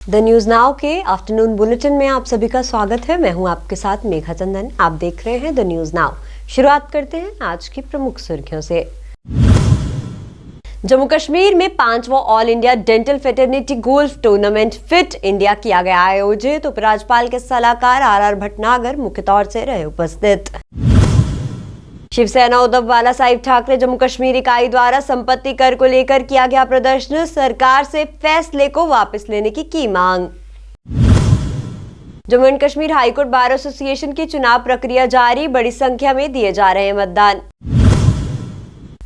The news now के afternoon bulletin में आप सभी का स्वागत है। मैं हूं आपके साथ मेघा चंदन। आप देख रहे हैं द न्यूज नाउ। शुरुआत करते हैं आज की प्रमुख सुर्खियों से। जम्मू कश्मीर में 5वां all India dental fraternity golf tournament fit India किया गया आयोजित। उपराज्यपाल के सलाहकार आर भटनागर मुख्य तौर से रहे उपस्थित। शिवसेना उद्धव बाला साहिब ठाकरे जम्मू कश्मीर इकाई द्वारा संपत्ति कर को लेकर किया गया प्रदर्शन। सरकार से फैसले को वापस लेने की मांग। Jammu and Kashmir high court bar association की चुनाव प्रक्रिया जारी। बड़ी संख्या में दिए जा रहे हैं मतदान।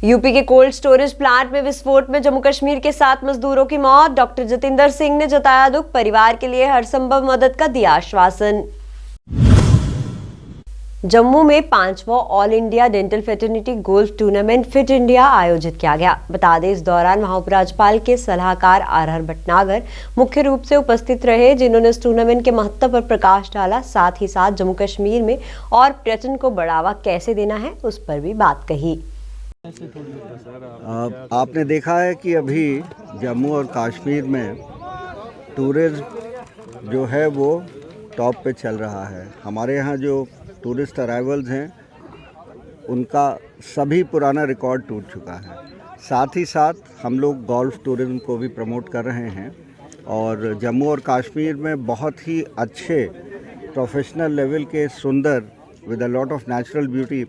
यूपी के कोल्ड स्टोरेज प्लांट में विस्फोट में जम्मू कश्मीर के 7 मजदूरों की मौत। डॉक्टर जतिंदर सिंह ने जताया दुख। परिवार के लिए हर संभव मदद का दिया आश्वासन। जम्मू में 5वां all India dental fraternity golf tournament fit India आयोजित किया गया। बता दें, इस दौरान वहां उपराज्यपाल के सलाहकार आर भटनागर मुख्य रूप से उपस्थित रहे, जिन्होंने इस टूर्नामेंट के महत्व पर प्रकाश डाला। साथ ही साथ जम्मू कश्मीर में और पर्यटन को बढ़ावा कैसे देना है उस पर भी बात कही। आपने देखा है कि अभी जम्मू और कश्मीर में टूरिज्म जो है वो टॉप पे चल रहा है। हमारे यहाँ जो टूरिस्ट अराइवल्स हैं उनका सभी पुराना रिकॉर्ड टूट चुका है। साथ ही साथ हम लोग गोल्फ टूरिज्म को भी प्रमोट कर रहे हैं और जम्मू और कश्मीर में बहुत ही अच्छे प्रोफेशनल लेवल के सुंदर with a lot of natural beauty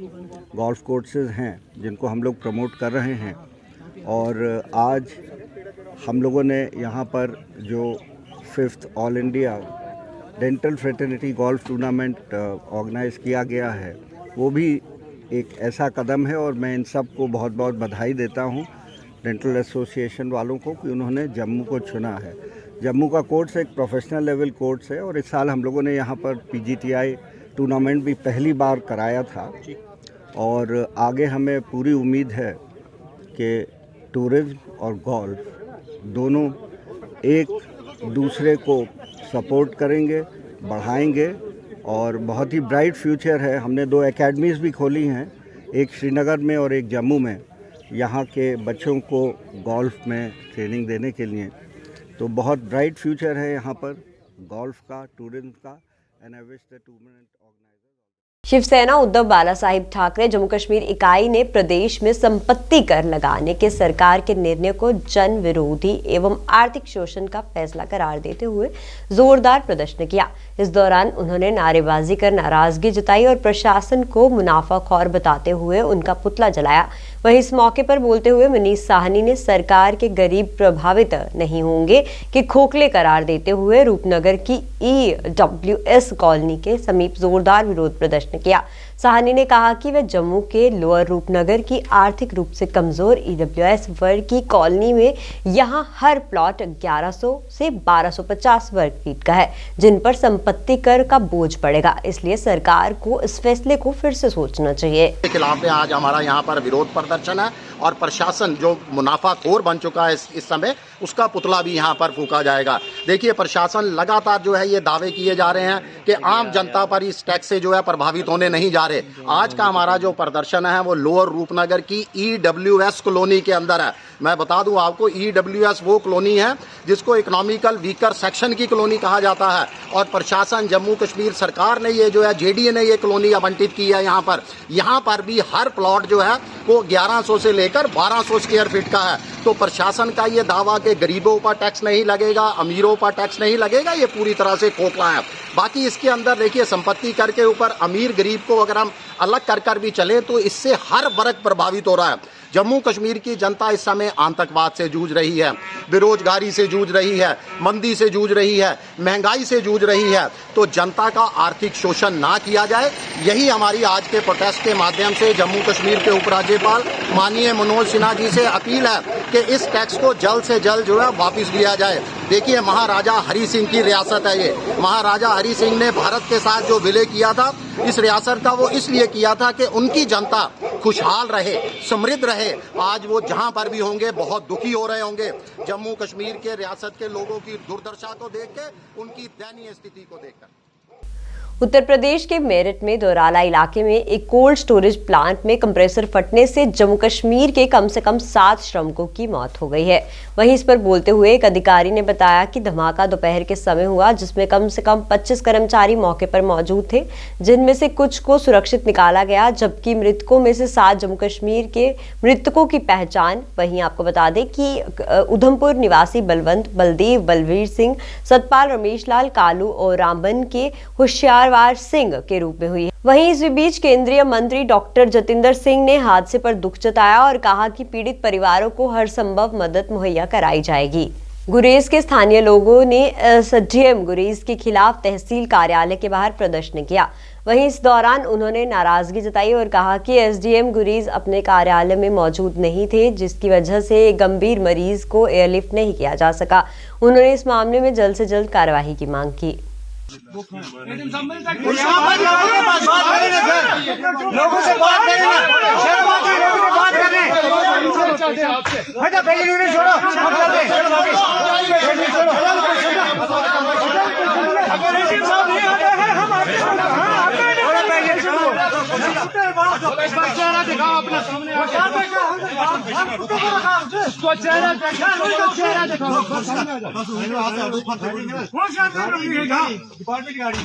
golf courses हैं जिनको हम लोग प्रमोट कर रहे हैं। और आज हम लोगों ने यहाँ पर जो 5th all India dental fraternity golf tournament organise किया गया है, वो भी एक ऐसा कदम है और मैं इन सब को बहुत बहुत बधाई देता हूँ डेंटल एसोसिएशन वालों को कि उन्होंने जम्मू को चुना है। जम्मू का कोर्स एक प्रोफेशनल लेवल कोर्स है और इस साल हम लोगों ने यहाँ पर PGTI टूर्नामेंट भी पहली बार कराया था और आगे हमें पूरी उम्मीद है कि टूरिज्म और गोल्फ दोनों एक दूसरे को सपोर्ट करेंगे, बढ़ाएंगे और बहुत ही ब्राइट फ्यूचर है। हमने 2 एकेडमीज़ भी खोली हैं, एक श्रीनगर में और एक जम्मू में, यहाँ के बच्चों को गोल्फ में ट्रेनिंग देने के लिए। तो बहुत ब्राइट फ्यूचर है यहाँ पर गोल्फ का, टूरिज्म का। And I wish the tournament organiser. Shivsena Uddhav Bala Sahib Thackeray Jammu Kashmir इकाई ने प्रदेश में संपत्ति कर लगाने के सरकार के निर्णय को जन विरोधी एवं आर्थिक शोषण का फैसला करार देते हुए जोरदार प्रदर्शन किया। इस दौरान उन्होंने नारेबाजी कर नाराजगी जताई और प्रशासन को मुनाफाखोर बताते हुए उनका पुतला जलाया। वहीं इस मौके पर बोलते हुए मनीष साहनी ने सरकार के गरीब प्रभावित नहीं होंगे कि खोखले करार देते हुए रूपनगर की EWS कॉलोनी के समीप जोरदार विरोध प्रदर्शन किया। साहनी ने कहा कि वे जम्मू के लोअर रूपनगर की आर्थिक रूप से कमजोर EWS वर्ग की कॉलोनी में यहां हर प्लॉट 1100 से 1250 वर्ग फीट का है, जिन पर संपत्ति कर का बोझ पड़ेगा। इसलिए सरकार को इस फैसले को फिर से सोचना चाहिए। के खिलाफ में आज हमारा यहाँ पर विरोध प्रदर्शन है और प्रशासन जो मुनाफाखोर बन चुका है इस समय, उसका पुतला भी यहाँ पर फूंका जाएगा। देखिए, प्रशासन लगातार जो है ये दावे किए जा रहे हैं कि आम जनता पर इस टैक्स से जो है प्रभावित होने नहीं जा रहे। आज का हमारा जो प्रदर्शन है वो लोअर रूपनगर की EWS कॉलोनी के अंदर है। मैं बता दूं आपको, EWS वो कॉलोनी है जिसको इकोनॉमिकल वीकर सेक्शन की कॉलोनी कहा जाता है और प्रशासन जम्मू कश्मीर सरकार ने ये जो है JDA ने ये कॉलोनी आवंटित की है। यहाँ पर भी हर प्लॉट जो है वो 1100 से लेकर 1200 स्क्वायर फीट का है। तो प्रशासन का ये दावा कि गरीबों पर टैक्स नहीं लगेगा, अमीरों पर टैक्स नहीं लगेगा, ये पूरी तरह से खोखला है। बाकी इसके अंदर देखिए, संपत्ति कर के ऊपर अमीर गरीब को अगर हम अलग कर भी चले तो इससे हर वर्ग प्रभावित हो रहा है। जम्मू कश्मीर की जनता इस समय आतंकवाद से जूझ रही है, बेरोजगारी से जूझ रही है, मंदी से जूझ रही है, महंगाई से जूझ रही है। तो जनता का आर्थिक शोषण ना किया जाए, यही हमारी आज के प्रोटेस्ट के माध्यम से जम्मू कश्मीर के उपराज्यपाल माननीय मनोज सिन्हा जी से अपील है कि इस टैक्स को जल्द से जल्द जो है वापस लिया जाए। देखिए, महाराजा हरि सिंह की रियासत है ये। महाराजा हरि सिंह ने भारत के साथ जो विलय किया था इस रियासत का, वो इसलिए किया था कि उनकी जनता खुशहाल रहे, समृद्ध रहे। आज वो जहां पर भी होंगे बहुत दुखी हो रहे होंगे जम्मू कश्मीर के रियासत के लोगों की दुर्दशा को देख के, उनकी दयनीय स्थिति को देखकर। उत्तर प्रदेश के मेरठ में दोराला इलाके में एक कोल्ड स्टोरेज प्लांट में कंप्रेसर फटने से जम्मू कश्मीर के कम से कम 7 श्रमिकों की मौत हो गई है। वहीं इस पर बोलते हुए एक अधिकारी ने बताया कि धमाका दोपहर के समय हुआ, जिसमें कम से कम 25 कर्मचारी मौके पर मौजूद थे, जिनमें से कुछ को सुरक्षित निकाला गया, जबकि मृतकों में से 7 जम्मू कश्मीर के मृतकों की पहचान। वहीं आपको बता दें कि उधमपुर निवासी बलवंत, बलदेव, बलवीर सिंह, सतपाल, रमेश लाल, कालू और रामबन के होशियारवार सिंह के रूप में हुई है। वहीं इस बीच केंद्रीय मंत्री डॉक्टर जतिंदर सिंह ने हादसे पर दुख जताया और कहा कि पीड़ित परिवारों को हर संभव मदद मुहैया कराई जाएगी। गुरेज के स्थानीय लोगों ने एसडीएम गुरेज के खिलाफ तहसील कार्यालय के बाहर प्रदर्शन किया। वहीं इस दौरान उन्होंने नाराजगी जताई और कहा कि एसडीएम गुरेज अपने कार्यालय में मौजूद नहीं थे, जिसकी वजह से एक गंभीर मरीज को एयरलिफ्ट नहीं किया जा सका। उन्होंने इस मामले में जल्द से जल्द कार्यवाही की मांग की। लोगों से बात चेहरा दिखाओ अपना सामने, उसको चेहरा दिखाओ। डिपार्टमेंट गाड़ी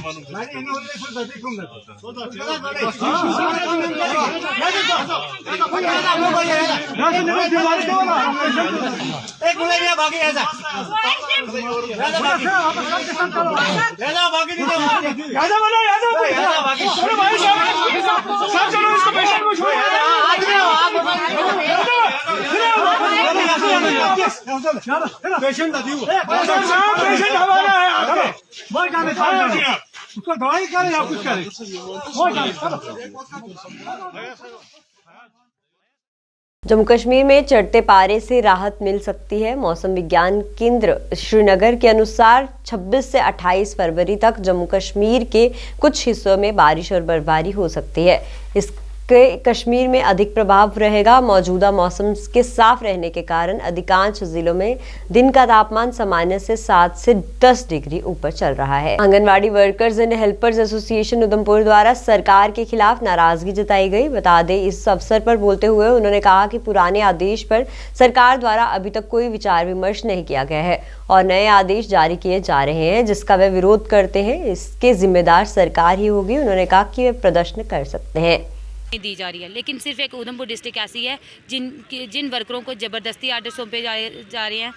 पेशेंट हमारा है, उसको दवाई करे या कुछ करे। जम्मू कश्मीर में चढ़ते पारे से राहत मिल सकती है। मौसम विज्ञान केंद्र श्रीनगर के अनुसार 26 से 28 फरवरी तक जम्मू कश्मीर के कुछ हिस्सों में बारिश और बर्फबारी हो सकती है। इसके कश्मीर में अधिक प्रभाव रहेगा। मौजूदा मौसम के साफ रहने के कारण अधिकांश जिलों में दिन का तापमान सामान्य से 7 से 10 डिग्री ऊपर चल रहा है। Anganwadi workers and helpers association Udhampur द्वारा सरकार के खिलाफ नाराजगी जताई गई। बता दें, इस अवसर पर बोलते हुए उन्होंने कहा कि पुराने आदेश पर सरकार द्वारा अभी तक कोई विचार विमर्श नहीं किया गया है और नए आदेश जारी किए जा रहे हैं, जिसका वे विरोध करते हैं। इसके जिम्मेदार सरकार ही होगी। उन्होंने कहा कि वे प्रदर्शन कर सकते हैं। दी जा रही है, लेकिन सिर्फ एक उधमपुर डिस्ट्रिक्ट ऐसी है जिन वर्करों को ज़बरदस्ती आर्डर सौंपे जा रहे हैं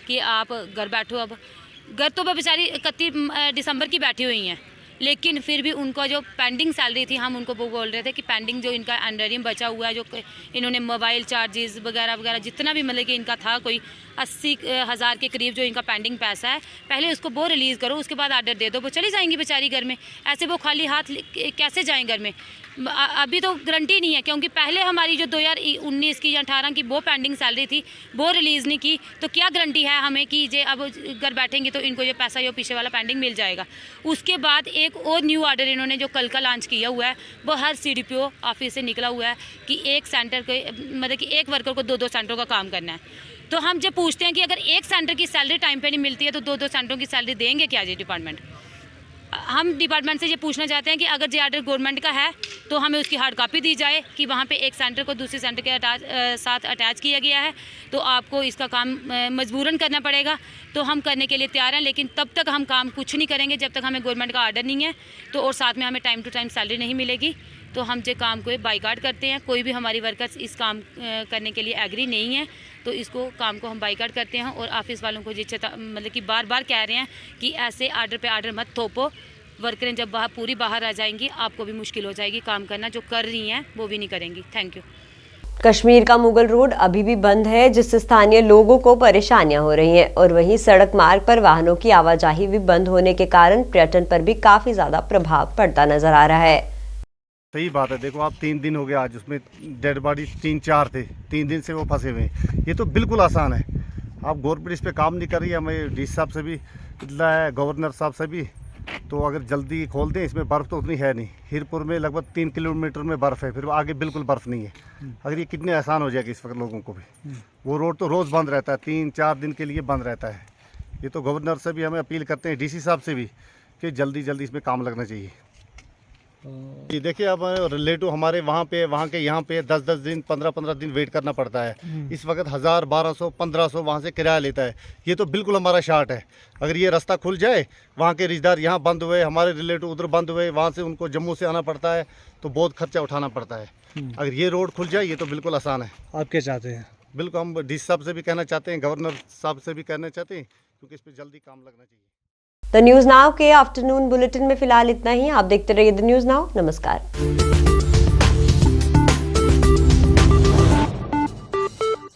कि आप घर बैठो। अब घर तो बेचारी 31 दिसंबर की बैठी हुई हैं, लेकिन फिर भी उनको जो पेंडिंग सैलरी थी, हम उनको वो बोल रहे थे कि पेंडिंग जो इनका अंडरियम बचा हुआ है, जो इन्होंने मोबाइल चार्जेस वगैरह वगैरह जितना भी मतलब कि इनका था, कोई 80,000 के करीब जो इनका पेंडिंग पैसा है, पहले उसको वो रिलीज़ करो, उसके बाद आर्डर दे दो। वो चली जाएंगी बेचारी घर में। ऐसे वो खाली हाथ कैसे जाएं घर में? अभी तो गारंटी नहीं है, क्योंकि पहले हमारी जो 2019 की या 18 की वो पेंडिंग सैलरी थी वो रिलीज़ नहीं की, तो क्या गारंटी है हमें कि जे अब घर बैठेंगे तो इनको ये पैसा ये पीछे वाला पेंडिंग मिल जाएगा। उसके बाद एक और न्यू ऑर्डर इन्होंने जो कल का लॉन्च किया हुआ है, वो हर CDPO ऑफिस से निकला हुआ है कि एक सेंटर के मतलब कि एक वर्कर को 2-2 सेंटरों का काम करना है। तो हम जब पूछते हैं कि अगर एक सेंटर की सैलरी टाइम पे नहीं मिलती है तो 2-2 सेंटरों की सैलरी देंगे क्या जी डिपार्टमेंट? हम डिपार्टमेंट से ये पूछना चाहते हैं कि अगर जे आर्डर गवर्नमेंट का है तो हमें उसकी हार्ड कॉपी दी जाए कि वहाँ पे एक सेंटर को दूसरे सेंटर के साथ अटैच किया गया है, तो आपको इसका काम मजबूरन करना पड़ेगा। तो हम करने के लिए तैयार हैं, लेकिन तब तक हम काम कुछ नहीं करेंगे जब तक हमें गवर्नमेंट का आर्डर नहीं है तो, और साथ में हमें टाइम टू टाइम सैलरी नहीं मिलेगी। तो हम जो काम को बाइकाट करते हैं। कोई भी हमारी वर्कर्स इस काम करने के लिए एग्री नहीं है, तो इसको काम को हम बाइकाट करते हैं। और ऑफिस वालों को ये मतलब कि बार बार कह रहे हैं कि ऐसे आर्डर पे आर्डर मत थोपो। वर्करें जब पूरी बाहर आ जाएंगी आपको भी मुश्किल हो जाएगी काम करना। जो कर रही हैं वो भी नहीं करेंगी। Thank you. कश्मीर का मुगल रोड अभी भी बंद है, जिससे स्थानीय लोगों को परेशानियां हो रही हैं और वहीं सड़क मार्ग पर वाहनों की आवाजाही भी बंद होने के कारण पर्यटन पर भी काफी ज्यादा प्रभाव पड़ता नजर आ रहा है। सही बात है। देखो आप 3 दिन हो गए, आज उसमें डेड बॉडी 3-4 थे, 3 दिन से वो फंसे हुए हैं। ये तो बिल्कुल आसान है। आप गवर्नमेंट इस पर काम नहीं कर रही है। हमें डी साहब से भी इतना है, गवर्नर साहब से भी, तो अगर जल्दी खोल दें। इसमें बर्फ़ तो उतनी है नहीं। हीरपुर में लगभग 3 किलोमीटर में बर्फ़ है, फिर आगे बिल्कुल बर्फ़ नहीं है। अगर ये कितने आसान हो जाएगी इस वक्त लोगों को भी। वो रोड तो रोज़ बंद रहता है, 3-4 दिन के लिए बंद रहता है। ये तो गवर्नर से भी हमें अपील करते हैं, DC साहब से भी, कि जल्दी जल्दी इसमें काम लगना चाहिए। जी देखिए, अब रिलेटिव हमारे वहाँ पे वहाँ के यहाँ पे 10-10 दिन 15-15 दिन वेट करना पड़ता है। इस वक्त 1000 1200 1500 वहाँ से किराया लेता है। ये तो बिल्कुल हमारा शार्ट है। अगर ये रास्ता खुल जाए, वहाँ के रिश्तेदार यहाँ बंद हुए, हमारे रिलेटिव उधर बंद हुए, वहाँ से उनको जम्मू से आना पड़ता है, तो बहुत खर्चा उठाना पड़ता है। अगर ये रोड खुल जाए, ये तो बिल्कुल आसान है। आप क्या चाहते हैं? बिल्कुल हम डी साहब से भी कहना चाहते हैं, गवर्नर साहब से भी कहना चाहते हैं, क्योंकि इस पर जल्दी काम लगना चाहिए। द न्यूज़ नाउ के आफ्टरनून बुलेटिन में फिलहाल इतना ही। आप देखते रहिए द न्यूज़ नाउ। नमस्कार।